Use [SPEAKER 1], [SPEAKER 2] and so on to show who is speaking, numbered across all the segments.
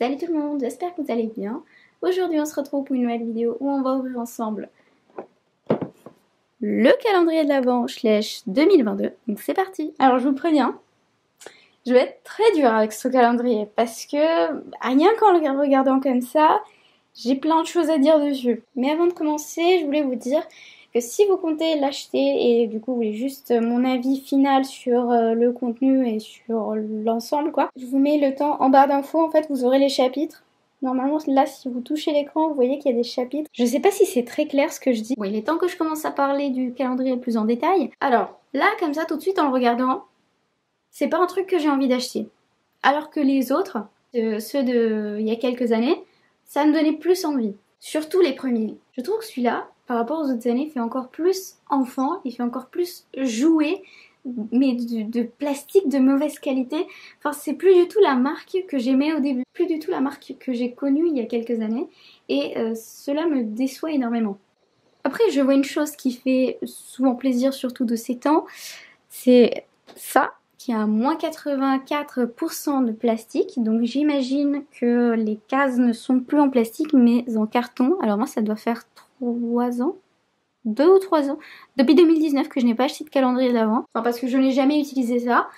[SPEAKER 1] Salut tout le monde, j'espère que vous allez bien. Aujourd'hui on se retrouve pour une nouvelle vidéo où on va ouvrir ensemble le calendrier de l'Avent Schleich 2022. Donc c'est parti. Alors je vous préviens, je vais être très dure avec ce calendrier parce que rien qu'en le regardant comme ça, j'ai plein de choses à dire dessus. Mais avant de commencer, je voulais vous dire que si vous comptez l'acheter et du coup vous voulez juste mon avis final sur le contenu et sur l'ensemble quoi, je vous mets le temps en barre d'infos, en fait vous aurez les chapitres. Normalement là si vous touchez l'écran vous voyez qu'il y a des chapitres. Je sais pas si c'est très clair ce que je dis. Bon, il est temps que je commence à parler du calendrier plus en détail. Alors là comme ça tout de suite en le regardant, c'est pas un truc que j'ai envie d'acheter. Alors que les autres, ceux de il y a quelques années, ça me donnait plus envie. Surtout les premiers. Je trouve que celui-là, par rapport aux autres années, fait encore plus enfant, il fait encore plus jouet, mais de plastique de mauvaise qualité. Enfin, c'est plus du tout la marque que j'aimais au début, plus du tout la marque que j'ai connue il y a quelques années, et cela me déçoit énormément. Après, je vois une chose qui fait souvent plaisir, surtout de ces temps, c'est ça, qui a à moins 84% de plastique. Donc j'imagine que les cases ne sont plus en plastique mais en carton. Alors moi ça doit faire 3 ans, 2 ou 3 ans, depuis 2019 que je n'ai pas acheté de calendrier d'avant. Enfin parce que je n'ai jamais utilisé ça.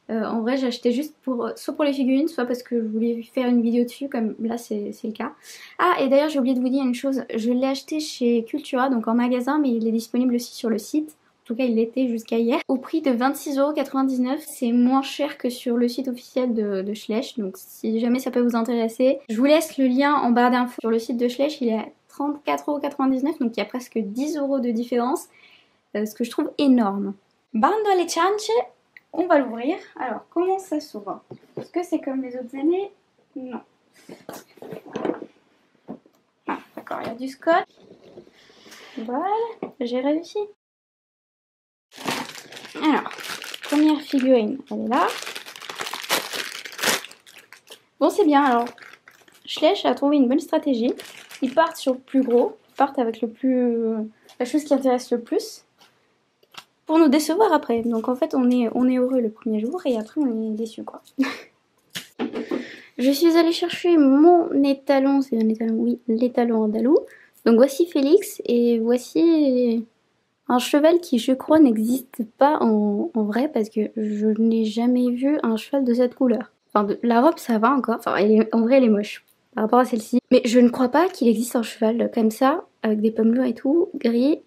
[SPEAKER 1] En vrai j'achetais juste soit pour les figurines, soit parce que je voulais faire une vidéo dessus, comme là c'est le cas. Ah et d'ailleurs j'ai oublié de vous dire une chose, je l'ai acheté chez Cultura, donc en magasin, mais il est disponible aussi sur le site. En tout cas il l'était jusqu'à hier, au prix de 26,99 €. C'est moins cher que sur le site officiel de Schleich, donc si jamais ça peut vous intéresser, je vous laisse le lien en barre d'infos. Sur le site de Schleich il est à 34,99 €, donc il y a presque 10 € de différence, ce que je trouve énorme. Bando alle ciance, on va l'ouvrir. Alors comment ça s'ouvre? Est-ce que c'est comme les autres années? Non. Ah d'accord, il y a du scotch. Voilà, j'ai réussi. Alors, première figurine, elle est là. Bon, c'est bien. Alors, Schleich a trouvé une bonne stratégie. Ils partent sur le plus gros, ils partent avec la chose qui intéresse le plus, pour nous décevoir après. Donc en fait, on est heureux le premier jour et après on est déçu quoi. Je suis allée chercher mon étalon, c'est un étalon, oui, l'étalon andalou. Donc voici Félix et voici un cheval qui, je crois, n'existe pas en vrai parce que je n'ai jamais vu un cheval de cette couleur. Enfin, la robe, ça va encore. Enfin, en vrai, elle est moche par rapport à celle-ci. Mais je ne crois pas qu'il existe un cheval comme ça, avec des pommelures et tout, gris,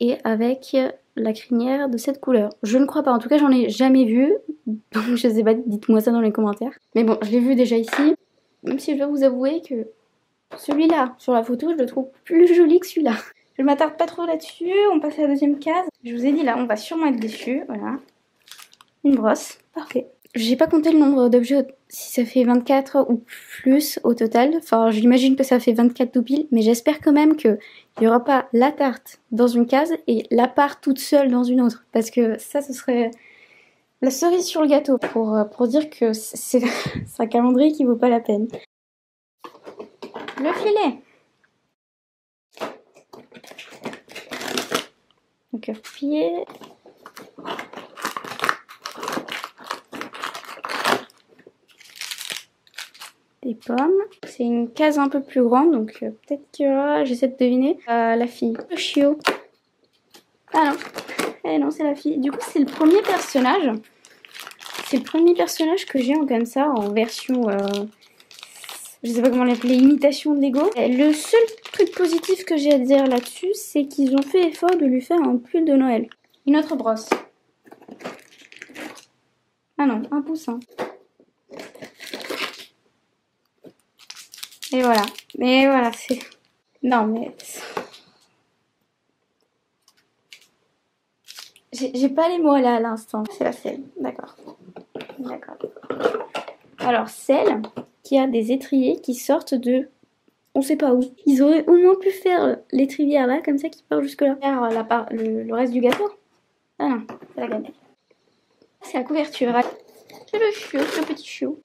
[SPEAKER 1] et avec la crinière de cette couleur. Je ne crois pas. En tout cas, j'en ai jamais vu. Donc, je sais pas, dites-moi ça dans les commentaires. Mais bon, je l'ai vu déjà ici. Même si je dois vous avouer que celui-là, sur la photo, je le trouve plus joli que celui-là. Je ne m'attarde pas trop là-dessus, on passe à la deuxième case. Je vous ai dit là, on va sûrement être déçus, voilà. Une brosse, parfait. J'ai pas compté le nombre d'objets, si ça fait 24 ou plus au total. Enfin, j'imagine que ça fait 24 tout pile, mais j'espère quand même qu'il n'y aura pas la tarte dans une case et la part toute seule dans une autre. Parce que ça, ce serait la cerise sur le gâteau pour dire que c'est un calendrier qui vaut pas la peine. Le filet. Donc pied. Des pommes. C'est une case un peu plus grande, donc peut-être qu'il y aura, j'essaie de deviner, la fille. Le chiot. Ah non, eh non c'est la fille. Du coup c'est le premier personnage. C'est le premier personnage que j'ai en comme ça, en version, je sais pas comment l'appeler, imitation de Lego. Le seul truc positif que j'ai à dire là-dessus, c'est qu'ils ont fait effort de lui faire un pull de Noël. Une autre brosse. Ah non, un poussin. Et voilà. Mais voilà, c'est... Non, mais... J'ai pas les mots là à l'instant. C'est la selle. D'accord. D'accord. Alors, selle qui a des étriers qui sortent de... On sait pas où. Ils auraient au moins pu faire l'étrivière là, comme ça, qui part jusque là. Faire le reste du gâteau. Ah non, c'est la gagne. C'est la couverture. C'est le chiot, le petit chiot.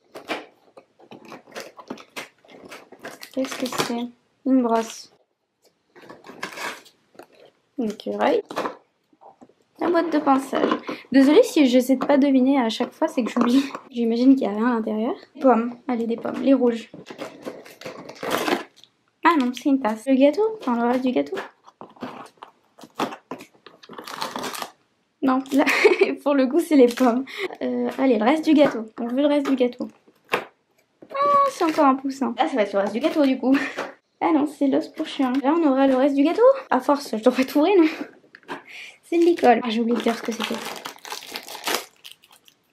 [SPEAKER 1] Qu'est-ce que c'est? Une brosse. Une écureuil. La boîte de pinçage. Désolée si j'essaie de pas deviner à chaque fois, c'est que j'oublie. J'imagine qu'il n'y a rien à l'intérieur. Pommes, allez des pommes, les rouges. Ah non, c'est une tasse. Le gâteau, enfin le reste du gâteau. Non, là, pour le coup, c'est les pommes. Allez, le reste du gâteau. On veut le reste du gâteau. Oh, c'est encore un poussin. Là, ça va être le reste du gâteau, du coup. Ah non, c'est l'os pour chien. Là, on aura le reste du gâteau. À force, je devrais trouver, non? C'est de l'école. Ah, j'ai oublié de dire ce que c'était.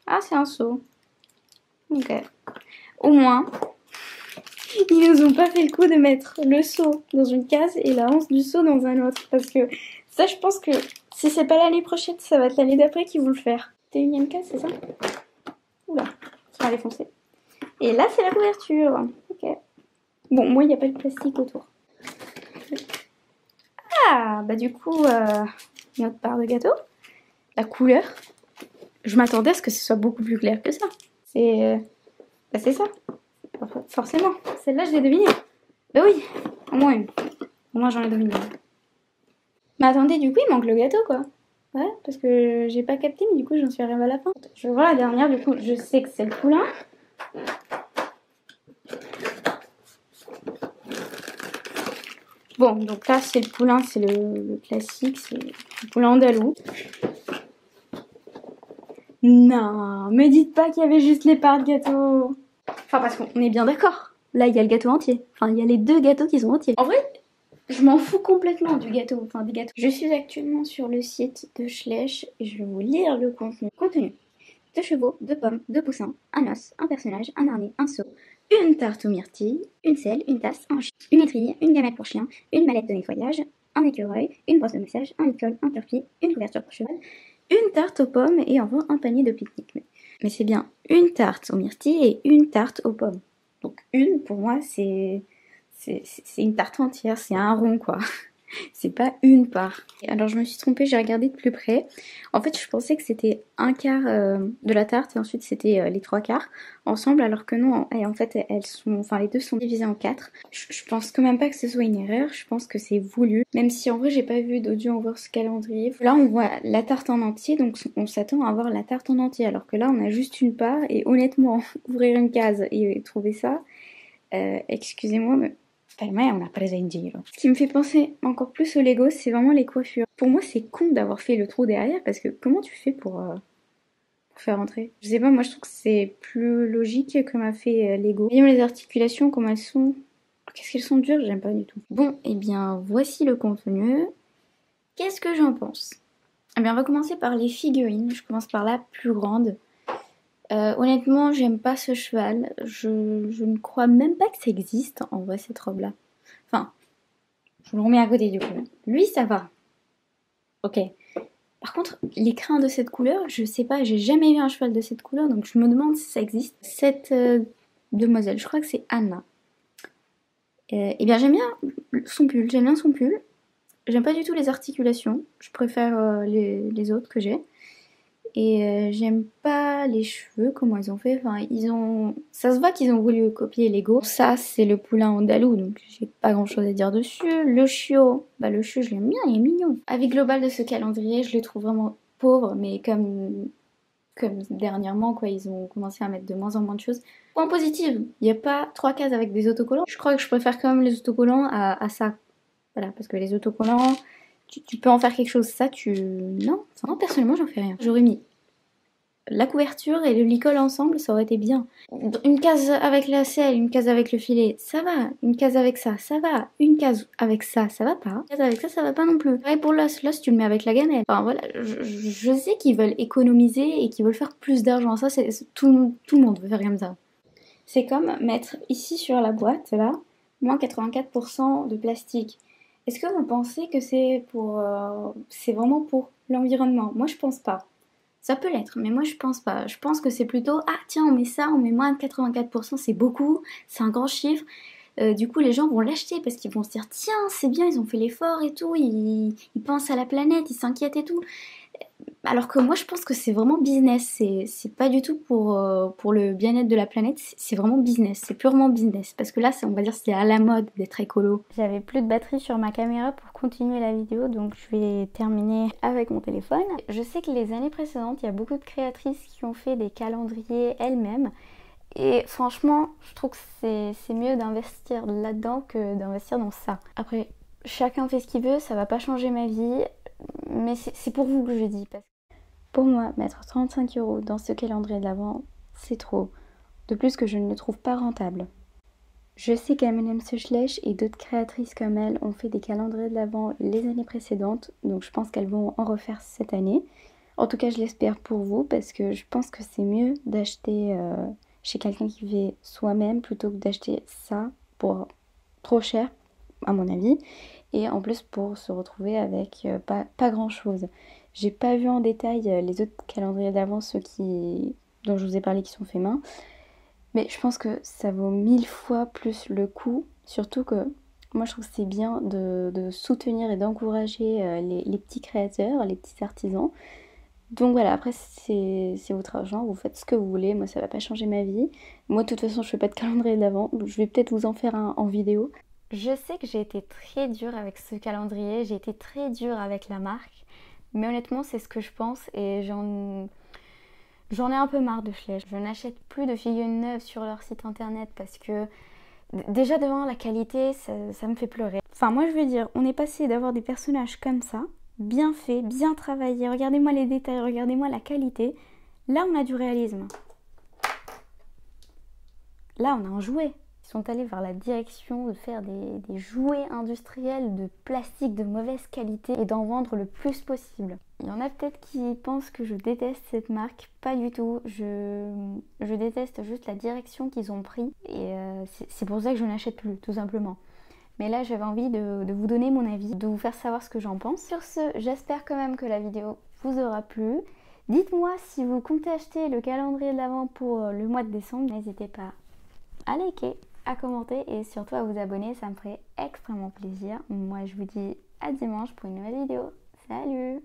[SPEAKER 1] Ah, c'est un seau. Ok. Au moins, ils nous ont pas fait le coup de mettre le seau dans une case et la hanse du seau dans un autre. Parce que ça, je pense que si c'est pas l'année prochaine, ça va être l'année d'après qu'ils vont le faire. T'es unième case, c'est ça? Oula, ça va défoncer. Et là, c'est la couverture. Ok. Bon, moi, il n'y a pas de plastique autour. Ah, bah du coup, notre part de gâteau. La couleur. Je m'attendais à ce que ce soit beaucoup plus clair que ça. C'est ça. Forcément. Celle-là, je l'ai devinée. Bah oui, au moins une. Au moins, j'en ai deviné. Mais attendez, du coup, il manque le gâteau, quoi. Ouais, parce que j'ai pas capté, mais du coup, j'en suis arrivée à la fin. Je vais voir la dernière, du coup, je sais que c'est le poulain. Bon, donc là, c'est le poulain, c'est le classique, c'est le poulain andalou. Non, me dites pas qu'il y avait juste les parts de gâteau. Enfin, parce qu'on est bien d'accord. Là, il y a le gâteau entier. Enfin, il y a les deux gâteaux qui sont entiers. En vrai, je m'en fous complètement du gâteau, enfin des gâteaux. Je suis actuellement sur le site de Schleich et je vais vous lire le contenu. Contenu. 2 chevaux, 2 pommes, 2 poussins, un os, un personnage, un harnais, un seau, une tarte aux myrtilles, une selle, une tasse, un chien, une étrille, une gamelle pour chien, une mallette de nettoyage, un écureuil, une brosse de massage, un licol, un turpi, une couverture pour cheval, une tarte aux pommes et enfin un panier de pique-nique. Mais c'est bien une tarte aux myrtilles et une tarte aux pommes. Donc une, pour moi, c'est une tarte entière, c'est un rond quoi. C'est pas une part. Alors je me suis trompée, j'ai regardé de plus près. En fait, je pensais que c'était un quart de la tarte et ensuite c'était les 3 quarts ensemble, alors que non. Et en fait, les deux sont divisés en 4. Je pense quand même pas que ce soit une erreur. Je pense que c'est voulu. Même si en vrai, j'ai pas vu d'audio ouvrir ce calendrier. Là, on voit la tarte en entier, donc on s'attend à avoir la tarte en entier, alors que là, on a juste une part. Et honnêtement, ouvrir une case et trouver ça, excusez-moi, mais per me è una presa in giro. Ce qui me fait penser encore plus au Lego, c'est vraiment les coiffures. Pour moi, c'est con d'avoir fait le trou derrière parce que comment tu fais pour faire entrer? Je sais pas, moi je trouve que c'est plus logique que m'a fait Lego. Voyons les articulations, comment elles sont. Qu'est-ce qu'elles sont dures, j'aime pas du tout. Bon, et bien voici le contenu. Qu'est-ce que j'en pense? Eh bien, on va commencer par les figurines. Je commence par la plus grande. Honnêtement, j'aime pas ce cheval. Je ne crois même pas que ça existe en vrai cette robe-là. Enfin, je le remets à côté du coup. Lui, ça va. Ok. Par contre, les crins de cette couleur, je sais pas, j'ai jamais vu un cheval de cette couleur, donc je me demande si ça existe. Cette demoiselle, je crois que c'est Anna. Eh bien, j'aime bien son pull. J'aime bien son pull. J'aime pas du tout les articulations. Je préfère les autres que j'ai. Et j'aime pas les cheveux, comment ils ont fait. Enfin, ça se voit qu'ils ont voulu copier Lego. Ça, c'est le poulain andalou, donc j'ai pas grand chose à dire dessus. Le chiot, le chiot, je l'aime bien, il est mignon. Avis global de ce calendrier, je le trouve vraiment pauvre, mais comme dernièrement, quoi, ils ont commencé à mettre de moins en moins de choses. Point positif, il n'y a pas 3 cases avec des autocollants. Je crois que je préfère quand même les autocollants à ça. Voilà, parce que les autocollants, tu peux en faire quelque chose. Ça, non. Enfin, moi, personnellement, j'en fais rien. J'aurais mis la couverture et le licol ensemble, ça aurait été bien. Une case avec la selle, une case avec le filet, ça va. Une case avec ça, ça va. Une case avec ça, ça va pas. Une case avec ça va pas non plus. Pareil pour l'os. L'os, tu le mets avec la gamelle. Enfin, voilà. Je sais qu'ils veulent économiser et qu'ils veulent faire plus d'argent. Ça, tout le monde veut faire comme ça. C'est comme mettre ici sur la boîte, là, moins 84% de plastique. Est-ce que vous pensez que c'est vraiment pour l'environnement? Moi, je pense pas. Ça peut l'être, mais moi je pense pas. Je pense que c'est plutôt, ah tiens, on met ça, on met moins de 84%, c'est beaucoup, c'est un grand chiffre. Du coup, les gens vont l'acheter parce qu'ils vont se dire, tiens, c'est bien, ils ont fait l'effort et tout, ils pensent à la planète, ils s'inquiètent et tout. Alors que moi je pense que c'est vraiment business, c'est pas du tout pour le bien-être de la planète, c'est vraiment business, c'est purement business. Parce que là, on va dire c'est à la mode d'être écolo. J'avais plus de batterie sur ma caméra pour continuer la vidéo, donc je vais terminer avec mon téléphone. Je sais que les années précédentes, il y a beaucoup de créatrices qui ont fait des calendriers elles-mêmes. Et franchement, je trouve que c'est mieux d'investir là-dedans que d'investir dans ça. Après, chacun fait ce qu'il veut, ça va pas changer ma vie, mais c'est pour vous que je dis. Parce que pour moi, mettre 35 € dans ce calendrier de l'Avent, c'est trop. De plus que je ne le trouve pas rentable. Je sais qu'M&M's Schleich et d'autres créatrices comme elle ont fait des calendriers de l'Avent les années précédentes, donc je pense qu'elles vont en refaire cette année. En tout cas, je l'espère pour vous, parce que je pense que c'est mieux d'acheter chez quelqu'un qui fait soi-même plutôt que d'acheter ça pour trop cher, à mon avis, et en plus pour se retrouver avec pas grand chose. J'ai pas vu en détail les autres calendriers d'avant, dont je vous ai parlé qui sont faits main, mais je pense que ça vaut 1000 fois plus le coup, surtout que moi je trouve que c'est bien de soutenir et d'encourager les petits créateurs, les petits artisans. Donc voilà, après c'est votre argent, vous faites ce que vous voulez, moi ça va pas changer ma vie. Moi de toute façon je fais pas de calendrier d'avant, je vais peut-être vous en faire un en vidéo. Je sais que j'ai été très dure avec ce calendrier, j'ai été très dure avec la marque, mais honnêtement c'est ce que je pense et j'en ai un peu marre de Schleich. Je n'achète plus de figurines neuves sur leur site internet parce que déjà devant la qualité ça me fait pleurer. Enfin moi je veux dire, on est passé d'avoir des personnages comme ça, bien faits, bien travaillés, regardez-moi les détails, regardez-moi la qualité. Là on a du réalisme. Là on a un jouet. Ils sont allés vers la direction de faire des jouets industriels de plastique de mauvaise qualité et d'en vendre le plus possible. Il y en a peut-être qui pensent que je déteste cette marque, pas du tout. Je déteste juste la direction qu'ils ont pris et c'est pour ça que je n'achète plus, tout simplement. Mais là j'avais envie de vous donner mon avis, de vous faire savoir ce que j'en pense. Sur ce, j'espère quand même que la vidéo vous aura plu. Dites-moi si vous comptez acheter le calendrier de l'Avent pour le mois de décembre. N'hésitez pas à liker, à commenter et surtout à vous abonner, ça me ferait extrêmement plaisir. Moi je vous dis à dimanche pour une nouvelle vidéo. Salut!